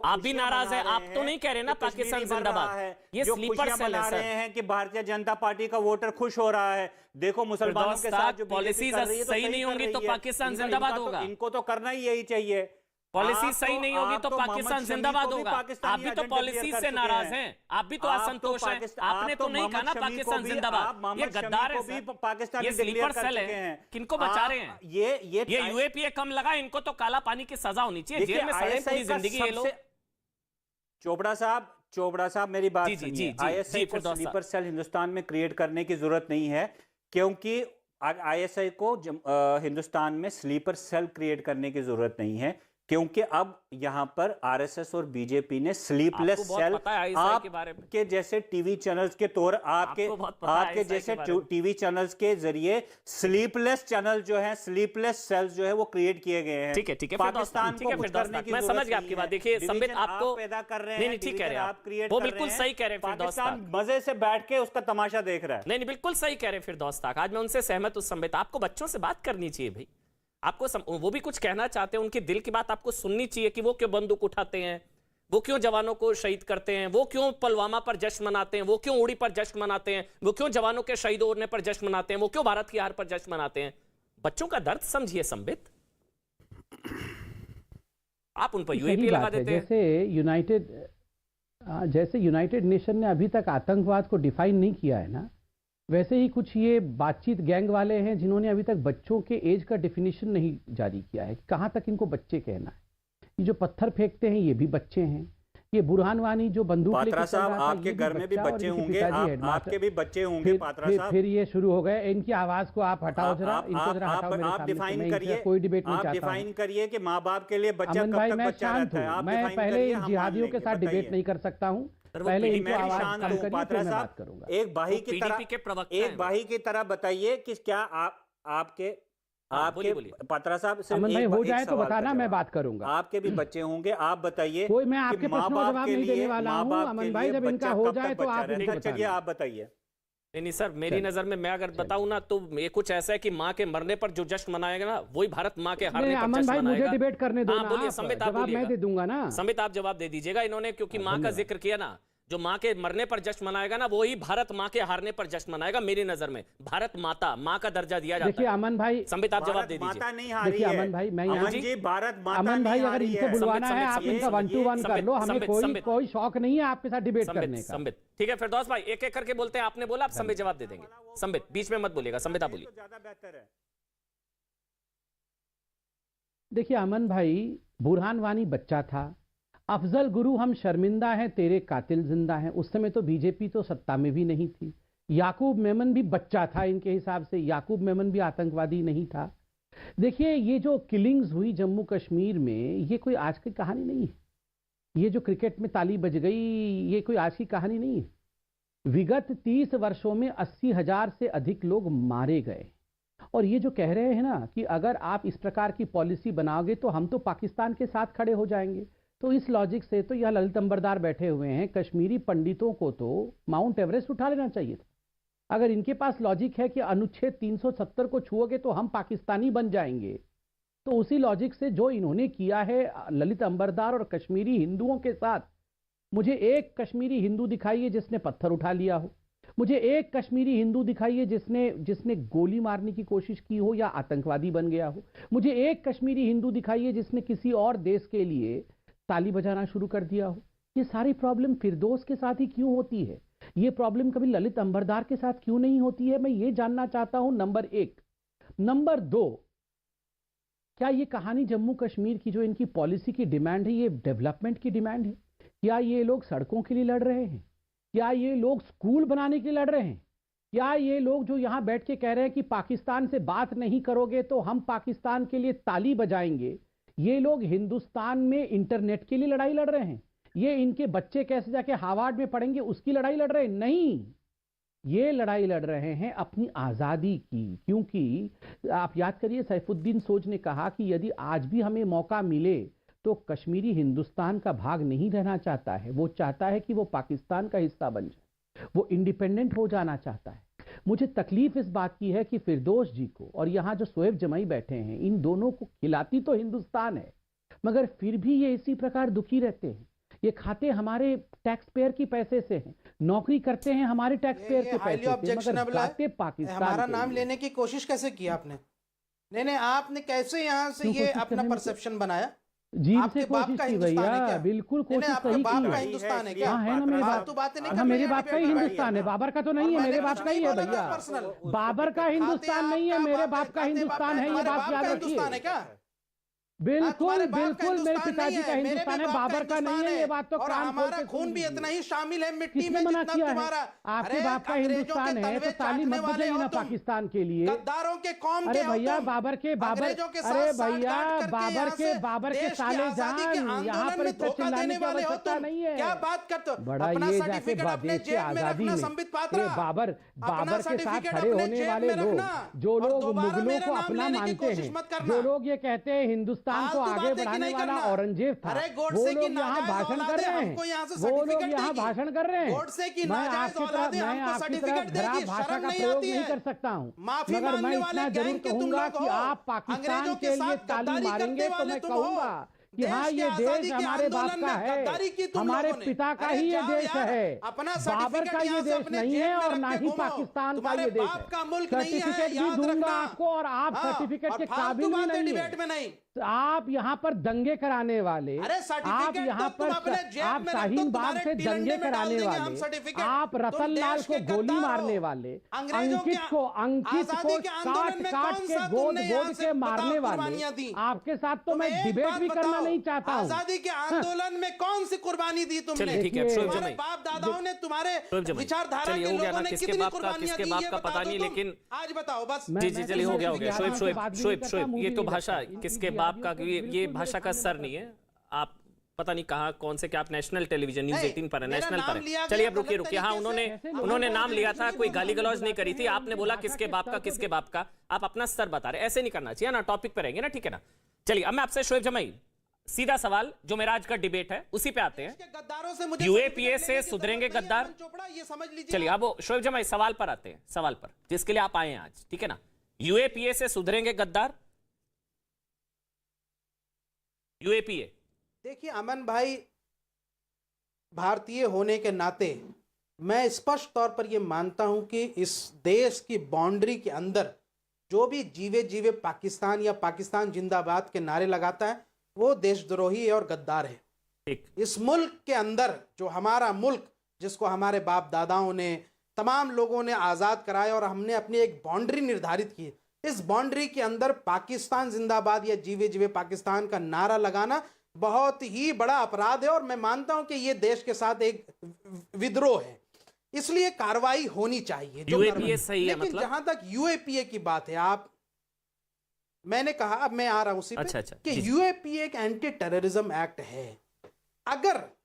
आप भी नाराज हैं, आप तो नहीं कह रहे ना पाकिस्तान जिंदाबाद, ये स्लीपर सेल है रहे हैं कि भारतीय जनता पार्टी का वोटर खुश हो रहा है। देखो मुसलमानों के साथ जो पॉलिसी सही नहीं होंगी तो पाकिस्तान जिंदाबाद होगा। इनको तो करना ही यही चाहिए। पॉलिसी सही नहीं होगी तो पाकिस्तान जिंदाबाद होगा। आप भी तो पॉलिसी से नाराज हैं, आप भी तो असंतोष हैं। आपने तो नहीं कहा ना पाकिस्तान जिंदाबाद, ये गद्दार है, ये स्लीपर सेल है। किनको बचा रहे हैं? ये यूएपीए कम लगा, इनको तो काला पानी की सजा होनी चाहिए, जेल में सड़े पूरी जिंदगी ये लोग। चोपड़ा साहब मेरी बात सुनिए। आईएसआई को स्लीपर सेल हिंदुस्तान में क्रिएट करने की जरूरत नहीं है, क्योंकि आईएसआई को हिंदुस्तान में स्लीपर सेल क्रिएट करने की जरूरत नहीं है, क्योंकि अब यहां पर आरएसएस और बीजेपी ने स्लीपलेस सेल आपके जैसे टीवी चैनल्स के तौर आपके जैसे टीवी चैनल्स के जरिए स्लीपलेस चैनल जो है, स्लीपलेस सेल्स जो है वो क्रिएट किए गए हैं। ठीक है पाकिस्तान को करने की मैं समझ गया आपकी बात। देखिए संबित आपको पैदा कर रहे हैं, ठीक कह रहे हैं आप, वो बिल्कुल सही कह रहे हैं। पाकिस्तान मजे से बैठ के उसका तमाशा देख रहा है। नहीं बिल्कुल सही कह रहे हैं फिरदौस ताक, आज मैं उनसे सहमत हूं। संबित आपको बच्चों से बात करनी चाहिए भाई, आपको वो भी कुछ कहना चाहते हैं, उनके दिल की बात आपको सुननी चाहिए कि वो क्यों बंदूक उठाते हैं, वो क्यों जवानों को शहीद करते हैं, वो क्यों पुलवामा पर जश्न मनाते हैं, वो क्यों उड़ी पर जश्न मनाते हैं, वो क्यों जवानों के शहीद होने पर जश्न मनाते हैं, वो क्यों भारत की हार पर जश्न मनाते हैं। बच्चों का दर्द समझिए संबित, आप उन पर यूएपी लगा देते हैं। जैसे यूनाइटेड नेशन ने अभी तक आतंकवाद को डिफाइन नहीं किया है ना, वैसे ही कुछ ये बातचीत गैंग वाले हैं जिन्होंने अभी तक बच्चों के एज का डेफिनेशन नहीं जारी किया है, कहां तक इनको बच्चे कहना है। ये जो पत्थर फेंकते हैं ये भी बच्चे हैं, ये बुरहान वानी जो बंदूक पात्रा साहब आपके घर में भी बच्चे होंगे, आपके भी बच्चे होंगे पात्रा साहब। फिर ये शुरू हो गए, इनकी आवाज को आप हटाओ जरा, इनको जरा हटाओ मेरे सामने। डिफाइन करिए, कोई डिबेट नहीं चाहता। आप डिफाइन करिए कि माँ बाप के लिए बच्चा कब तक बच्चा रहता है। मैं पहले जिहादियों के साथ डिबेट नहीं कर सकता हूँ, पहले इनको आवाज कम करिए, फिर मैं बात करूंगा। एक भाई की तरह बताइए कि क्या आपके पात्रा साहब अमन भाई हो जाए तो बताना, मैं बात करूंगा। आपके भी बच्चे होंगे, आप बताइए। कोई मैं आपके प्रश्नों का जवाब नहीं देने वाला हूं अमन भाई, जब इनका हो जाए तो आप चलिए आप बताइए। नहीं सर, मेरी नजर में मैं अगर बताऊं ना तो ये कुछ ऐसा है कि माँ के मरने पर जो जश्न मनाएगा ना वही भारत माँ के हारने पर जश्न मनाएगा। मुझे डिबेट करने दो ना, बोलिए संबित, आप मैं दे दूंगा ना। संबित आप जवाब दे दीजिएगा। इन्होंने क्योंकि माँ का जिक्र किया ना, जो माँ के मरने पर जश्न मनाएगा ना वही भारत माँ के हारने पर जश्न मनाएगा। मेरी नजर में भारत माता, माँ का दर्जा दिया जाता है। देखिए अमन भाई, संबित आप जवाब दे दीजिए। देखिए अमन भाई, मैं भारत माता, अमन भाई अगर इनसे बुलवाना है आप इनका 1-to-1 कर लो, हमें कोई शौक नहीं है आपके साथ डिबेट करने का। संबित ठीक है फिरदौस भाई, एक एक करके बोलते हैं, आपने बोला आप संबित जवाब दे देंगे। संबित बीच में मत बोलिएगा, संबित आप बोलिए। ज्यादा बेहतर है। देखिए अमन भाई, बुरहान वानी बच्चा था, अफजल गुरु हम शर्मिंदा हैं तेरे कातिल जिंदा हैं, उस समय तो बीजेपी तो सत्ता में भी नहीं थी। याकूब मेमन भी बच्चा था इनके हिसाब से, याकूब मेमन भी आतंकवादी नहीं था। देखिए ये जो किलिंग्स हुई जम्मू कश्मीर में, ये कोई आज की कहानी नहीं है। ये जो क्रिकेट में ताली बज गई, ये कोई आज की कहानी नहीं है। विगत 30 वर्षों में 80,000 से अधिक लोग मारे गए। और ये जो कह रहे हैं ना कि अगर आप इस प्रकार की पॉलिसी बनाओगे तो हम तो पाकिस्तान के साथ खड़े हो जाएंगे, तो इस लॉजिक से तो यह ललित अंबरदार बैठे हुए हैं, कश्मीरी पंडितों को तो माउंट एवरेस्ट उठा लेना चाहिए था। अगर इनके पास लॉजिक है कि अनुच्छेद 370 को छुओगे तो हम पाकिस्तानी बन जाएंगे, तो उसी लॉजिक से जो इन्होंने किया है ललित अंबरदार और कश्मीरी हिंदुओं के साथ, मुझे एक कश्मीरी हिंदू दिखाइए जिसने पत्थर उठा लिया हो, मुझे एक कश्मीरी हिंदू दिखाइए जिसने गोली मारने की कोशिश की हो या आतंकवादी बन गया हो, मुझे एक कश्मीरी हिंदू दिखाइए जिसने किसी और देश के लिए ताली बजाना शुरू कर दिया हो। ये सारी प्रॉब्लम फिरदौस के साथ ही क्यों होती है? ये प्रॉब्लम कभी ललित अंबरदार के साथ क्यों नहीं होती है? मैं ये जानना चाहता हूं, नंबर 1। नंबर 2, क्या ये कहानी जम्मू कश्मीर की जो इनकी पॉलिसी की डिमांड है, ये डेवलपमेंट की डिमांड है? क्या ये लोग सड़कों के लिए लड़ रहे हैं? क्या ये लोग स्कूल बनाने के लिए लड़ रहे हैं? क्या ये लोग जो यहां बैठ के कह रहे हैं कि पाकिस्तान से बात नहीं करोगे तो हम पाकिस्तान के लिए ताली बजाएंगे, ये लोग हिंदुस्तान में इंटरनेट के लिए लड़ाई लड़ रहे हैं? ये इनके बच्चे कैसे जाके हार्वर्ड में पढ़ेंगे उसकी लड़ाई लड़ रहे हैं? नहीं, ये लड़ाई लड़ रहे हैं अपनी आजादी की। क्योंकि आप याद करिए, सैफुद्दीन सोज ने कहा कि यदि आज भी हमें मौका मिले तो कश्मीरी हिंदुस्तान का भाग नहीं रहना चाहता है, वो चाहता है कि वो पाकिस्तान का हिस्सा बन जाए, वो इंडिपेंडेंट हो जाना चाहता है। मुझे तकलीफ इस बात की है कि फिरदौस जी को और यहां जो शोएब जमाई बैठे हैं, इन दोनों को खिलाती तो हिंदुस्तान है, मगर फिर भी ये इसी प्रकार दुखी रहते हैं। ये खाते हमारे टैक्स पेयर की पैसे से हैं, नौकरी करते हैं हमारे टैक्स पेयर के पैसे से, मगर जाते पाकिस्तान हमारा के नाम लिए। लेने की कोशिश कैसे की आपने? नहीं, आपने कैसे यहाँ से ये अपना परसेप्शन बनाया? जीव आपके से बाप कोशिश का की हिंदुस्तान है भैया, क्या? बिल्कुल नहीं, कोशिश आपके सही बाप का की। हिंदुस्तान है क्या? हाँ है ना मेरे बाप, फालतू बातें नहीं हाँ करनी मेरे है, बाप का ही डिबेट हिंदुस्तान है, बाबर का तो नहीं है, मेरे बाप का ही है भैया। पर्सनल बाबर का हिंदुस्तान नहीं है, मेरे बाप का हिंदुस्तान है, ये बात याद हिंदुस्तान है रखिए। क्या? बिल्कुल तुम्हारे बाप का बिल्कुल मेरे हिंदुस्तान पिताजी नहीं का है, मेरे हिंदुस्तान भी है, बाप का बाबर का नहीं है, ये हिंदुस्तान बात तो और कान खोल हमारा के खून सुन भी लीजिए। इतना ही शामिल है मिट्टी किसने में मना जितना किया है? तुम्हारा। आपके अरे, बाप का अंग्रेजों के हिंदुस्तान है तलवे तो ताली चाटने मत वाले बजाइए हो ना तुम। पाकिस्तान के लिए। गद्दारों के कौम अरे के हो भैया तुम। बाबर के अंग्रेजों के साथ अरे साठगांठ भैया करके बाबर के देश की साले आजादी के जान, यहाँ आंदोलन पर में इतना धोखा चिल्लाने देने की वाले हो आवश्यकता तुम। नहीं है। क्या बात करते हो? बड़ा अपना ये जाके सर्टिफिकेट अपने देश की जेब में आजादी रखना में संबित ये पात्रा। बाबर अपना के साथ सर्टिफिकेट खड़े अपने होने जेब वाले में लोग, रखना जो और लोग दोबारा मुगलों मेरा को नाम अपना लेने की मानते कोशिश हैं, मत करना। जो लोग ये कहते हैं हिंदुस्तान को फालतू आगे बातें की बढ़ाने नहीं वाला करना। औरंगजेब था, अरे, वो गोडसे की लोग यहाँ नाजायज भाषण कर औलादे रहे हमको यहाँ से हैं, वो लोग सर्टिफिकेट यहाँ देगी। भाषण कर रहे हैं। गोडसे की मैं नाजायज आपकी तरह औलादे हमको सर्टिफिकेट देगी, खराब भाषा शर्म का नहीं प्रयोग आती नहीं है। कर सकता हूँ, माफी मगर मैं मांगने वाले इतना जरूर गैंग के तुम कहूंगा लोग कि हो। आप पाकिस्तान अंग्रेजों के के लिए साथ ताली गद्दारी मारेंगे करने तो वाले मैं तुम हो। कहूंगा कि देश हाँ की ये आजादी देश के हमारे बाप आंदोलन का में है, गद्दारी की तुम हमारे लोगों ने। पिता का अरे ही ये जाओ देश यार, है, अपना बाबर का सर्टिफिकेट ये यहाँ से देश अपने नहीं जेब है में और रख ना के ही घूमो। पाकिस्तान का तुम्हारे ये देश बाप का मुल्क है। नहीं है, सर्टिफिकेट भी याद दूंगा रखना। आपको और आप हाँ, सर्टिफिकेट और के फालतू काबिल भी बातें नहीं डिबेट में है। नहीं। आप यहाँ पर दंगे कराने वाले, अरे आप सर्टिफिकेट यहाँ तो तुम अपने जेब आप में रख दो, शाहीन बाग तुम्हारे से टिलंडे दंगे में डाल कराने देंगे हम वाले, सर्टिफिकेट। आप तुम रतन लाल देश को के गोली गद्दार मारने हो। वाले, अंग्रेजों अंकित के को आजादी के आंदोलन काट में काट कौन के सा गोद तुमने यहाँ गोद से के बताओ मारने वाले, कुर्बानियां दी? आपके साथ तो तुम मैं एक डिबेट बात भी करना बताओ, नहीं चाहता हूँ। आजादी के आंदोलन में कौन सी कुर्बानी दी तुमने? चलिए ठीक है, देखिए, शोएब तुम्हारे जमाई, बाप दादाओं ने, तुम्हारे शोएब जमाई, विचारधारा चलिए के हो गया लोगों ना, ने किसके कितनी बाप का कुर्बानियां किसके दी बाप ये का बता पता दो नहीं, तुम। लेकिन आज बताओ बस। जी चलिए हो गया शोएब शोएब ये तो भाषा किसके बाप का, ये भाषा का सर नहीं है। आप पता नहीं कहाँ कौन से, क्या आप नेशनल टेलीविजन न्यूज़ 18 पर है, मेरा नेशनल पर नाम लिया है। गया चलिए अब गलत रुकिए हाँ, तरीके से। उन्होंने नाम लिया था, कोई गाली गलौज नहीं करी थी, आपने बोला किसके बाप का किसके बाप का, आप अपना स्तर बता रहे, ऐसे नहीं करना चाहिए ना, टॉपिक पे रहेंगे ना, ठीक है ना। चलिए अब मैं आपसे शोएब जमाई सीधा सवाल, जो मेरा आज का डिबेट है उसी पे आते हैं। गद्दारों से मुझे यूएपीए से सुधरेंगे गद्दार? चोपड़ा, ये समझ लीजिए। चलिए अब शोएब जमाई सवाल पर आते हैं, सवाल पर जिसके लिए आप आए हैं आज, ठीक है ना। यूएपीए से सुधरेंगे गद्दार? यूएपीए, देखिए अमन भाई, भारतीय होने के नाते मैं स्पष्ट तौर पर यह मानता हूं कि इस देश की बाउंड्री के अंदर जो भी जीवे जीवे पाकिस्तान या पाकिस्तान जिंदाबाद के नारे लगाता है वो देशद्रोही और गद्दार है। ठीक। इस मुल्क के अंदर जो हमारा मुल्क, जिसको हमारे बाप दादाओं ने, तमाम लोगों ने आज़ाद कराया और हमने अपनी एक बाउंड्री निर्धारित की, इस बाउंड्री के अंदर पाकिस्तान जिंदाबाद या जीवे जीवे पाकिस्तान का नारा लगाना बहुत ही बड़ा अपराध है और मैं मानता हूं कि यह देश के साथ एक विद्रोह है, इसलिए कार्रवाई होनी चाहिए। यूएपीए सही है, लेकिन मतलब जहां तक यूएपीए की बात है, मैंने कहा, अब मैं आ रहा हूं उसी पे, अच्छा, कि जी। यूएपीए एक एंटी टेररिज्म एक्ट है। अगर